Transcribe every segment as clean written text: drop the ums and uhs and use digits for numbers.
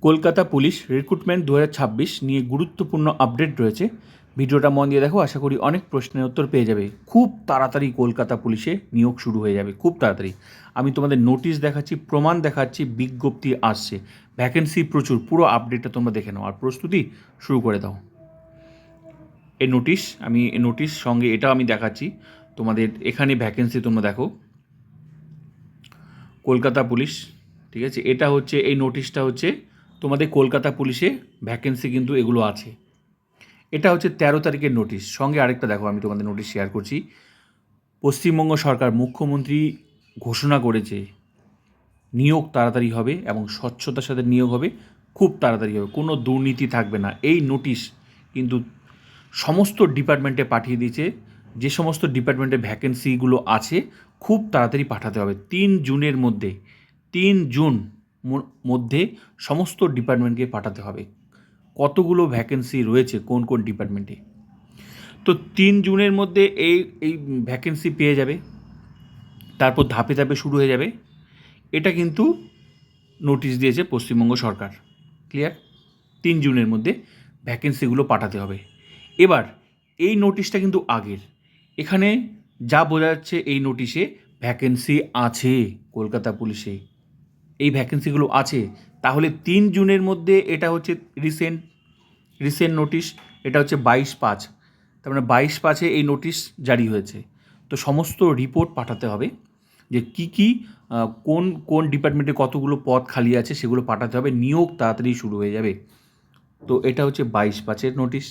Kolkata police recruitment 2026 নিয়ে গুরুত্বপূর্ণ update রয়েছে। ভিডিওটা মন দিয়ে দেখো, আশা করি অনেক প্রশ্নের উত্তর পেয়ে যাবে। খুব তাড়াতাড়ি কলকাতা পুলিশে নিয়োগ শুরু হয়ে যাবে, খুব তাড়াতাড়ি। আমি তোমাদের নোটিশ দেখাচ্ছি, প্রমাণ দেখাচ্ছি, বিজ্ঞপ্তি আসছে, ভ্যাকেন্সি প্রচুর। পুরো আপডেটটা তোমরা দেখে নাও আর প্রস্তুতি শুরু করে দাও। এই নোটিশ সঙ্গে এটা আমি দেখাচ্ছি তোমাদের। এখানে ভ্যাকেন্সি তোমরা দেখো, কলকাতা পুলিশ, ঠিক আছে। এটা হচ্ছে, এই নোটিশটা হচ্ছে তোমাদের কলকাতা পুলিশে ভ্যাকেন্সি কিন্তু এগুলো আছে। এটা হচ্ছে 13 তারিখের নোটিশ। সঙ্গে আরেকটা দেখো, আমি তোমাদের নোটিশ শেয়ার করছি। পশ্চিমবঙ্গ সরকার, মুখ্যমন্ত্রী ঘোষণা করেছে নিয়োগ তাড়াতাড়ি হবে এবং স্বচ্ছতার সাথে নিয়োগ হবে, খুব তাড়াতাড়ি হবে, কোনো দুর্নীতি থাকবে না। এই নোটিশ কিন্তু সমস্ত ডিপার্টমেন্টে পাঠিয়ে দিয়েছে। যে সমস্ত ডিপার্টমেন্টে ভ্যাকেন্সিগুলো আছে খুব তাড়াতাড়ি পাঠাতে হবে। 3 জুনের মধ্যে, 3 জুন মধ্যে সমস্ত ডিপার্টমেন্টকে পাঠাতে হবে। কতগুলো ভ্যাকেন্সি রয়েছে কোন কোন ডিপার্টমেন্টে, তো 3 জুনের মধ্যে এই এই ভ্যাকেন্সি পেয়ে যাবে। তারপর ধাপে ধাপে শুরু হয়ে যাবে। এটা কিন্তু নোটিশ দিয়েছে পশ্চিমবঙ্গ সরকার, ক্লিয়ার। 3 জুনের মধ্যে ভ্যাকেন্সিগুলো পাঠাতে হবে। এবার এই নোটিশটা কিন্তু আগের। এখানে যা বোঝা যাচ্ছে এই নোটিশে ভ্যাকেন্সি আছে কলকাতা পুলিশে, এই ভ্যাকেন্সিগুলো আছে। তাহলে 3 জুনের মধ্যে, এটা হচ্ছে রিসেন্ট নোটিশ, এটা হচ্ছে 22/5, তার মানে 22/5 এই নোটিশ জারি হয়েছে। তো সমস্ত রিপোর্ট পাঠাতে হবে, যে কী কোন কোন ডিপার্টমেন্টে কতগুলো পদ খালি আছে সেগুলো পাঠাতে হবে। নিয়োগ তাড়াতাড়ি শুরু হয়ে যাবে। তো এটা হচ্ছে 22/5 নোটিশ।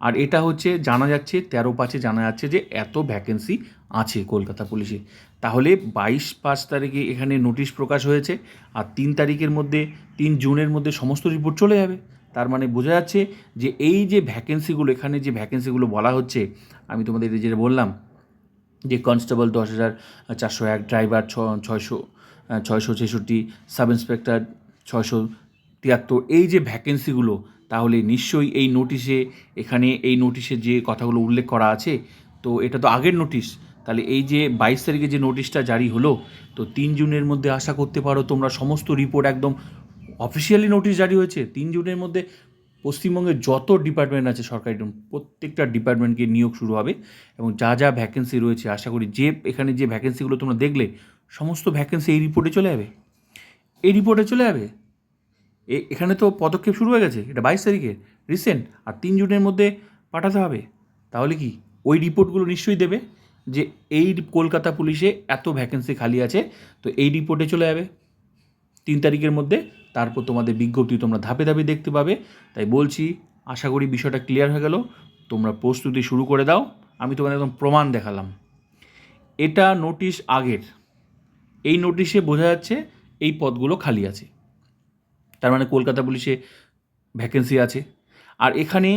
আর এটা হচ্ছে জানা যাচ্ছে 13/5 জানা যাচ্ছে যে এত ভ্যাকেন্সি আছে কলকাতা পুলিশে। তাহলে 22/5 তারিখে এখানে নোটিশ প্রকাশ হয়েছে, আর 3 তারিখের মধ্যে, 3 জুনের মধ্যে সমস্ত রিপোর্ট চলে যাবে। তার মানে বোঝা যাচ্ছে যে এই যে ভ্যাকেন্সিগুলো, এখানে যে ভ্যাকেন্সিগুলো বলা হচ্ছে, আমি তোমাদের যেটা বললাম যে কনস্টেবল 10,401, ড্রাইভার 666, সাব ইন্সপেক্টর 673, এই যে ভ্যাকেন্সিগুলো, তাহলে নিশ্চয়ই এই নোটিশে, এখানে এই নোটিশে যে কথাগুলো উল্লেখ করা আছে, তো এটা তো আগের নোটিশ। তাহলে এই যে 22 তারিখে যে নোটিশটা জারি হলো, তো 3 জুনের মধ্যে আশা করতে পারো তোমরা সমস্ত রিপোর্ট, একদম অফিসিয়ালি নোটিশ জারি হয়েছে 3 জুনের মধ্যে। পশ্চিমবঙ্গের যত ডিপার্টমেন্ট আছে সরকারি, প্রত্যেকটা ডিপার্টমেন্টকে নিয়োগ শুরু হবে। এবং যা যা ভ্যাকেন্সি রয়েছে, আশা করি যে এখানে যে ভ্যাকেন্সিগুলো তোমরা দেখলে, সমস্ত ভ্যাকেন্সি এই রিপোর্টে চলে যাবে, এই রিপোর্টে চলে যাবে। এখানে তো পদক্ষেপ শুরু হয়ে গেছে, এটা 22 তারিখে রিসেন্ট, আর 3 জুনের মধ্যে পাঠাতে হবে। তাহলে কি ওই রিপোর্টগুলো নিশ্চয়ই দেবে যে এই কলকাতা পুলিশে এত ভ্যাকেন্সি খালি আছে, তো এই রিপোর্টে চলে যাবে 3 তারিখের মধ্যে। তারপর তোমাদের বিজ্ঞপ্তি তোমরা ধাপে ধাপে দেখতে পাবে। তাই বলছি, আশা করি বিষয়টা ক্লিয়ার হয়ে গেল। তোমরা প্রস্তুতি শুরু করে দাও। আমি তোমাদের একদম প্রমাণ দেখালাম। এটা নোটিশ আগের। এই নোটিশে বোঝা যাচ্ছে এই পদগুলো খালি আছে, তার মানে কলকাতা পুলিশে ভ্যাকেন্সি আছে। আর এখানে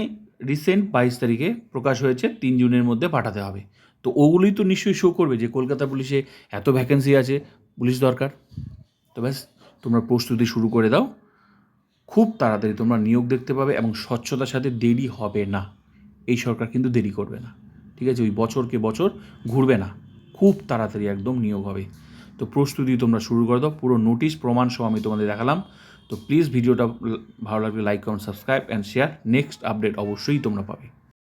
রিসেন্ট 22 তারিখে প্রকাশ হয়েছে 3 জুনের মধ্যে পাঠাতে হবে। তো ওগুলোই তো নিশ্চয়ই শো করবে যে কলকাতা পুলিশে এত ভ্যাকেন্সি আছে, পুলিশ দরকার। তো ব্যাস, তোমরা প্রস্তুতি শুরু করে দাও। খুব তাড়াতাড়ি তোমরা নিয়োগ দেখতে পাবে এবং স্বচ্ছতার সাথে দেরি হবে না। এই সরকার কিন্তু দেরি করবে না, ঠিক আছে। ওই বছরকে বছর ঘুরবে না, খুব তাড়াতাড়ি একদম নিয়োগ হবে। তো প্রস্তুতি তোমরা শুরু করে দাও। পুরো নোটিশ প্রমাণ সহ আমি তোমাদের দেখালাম। তো প্লিজ ভিডিওটা ভালো লাগলে like, comment, subscribe and share. Next update অবশ্যই তোমরা পাবে।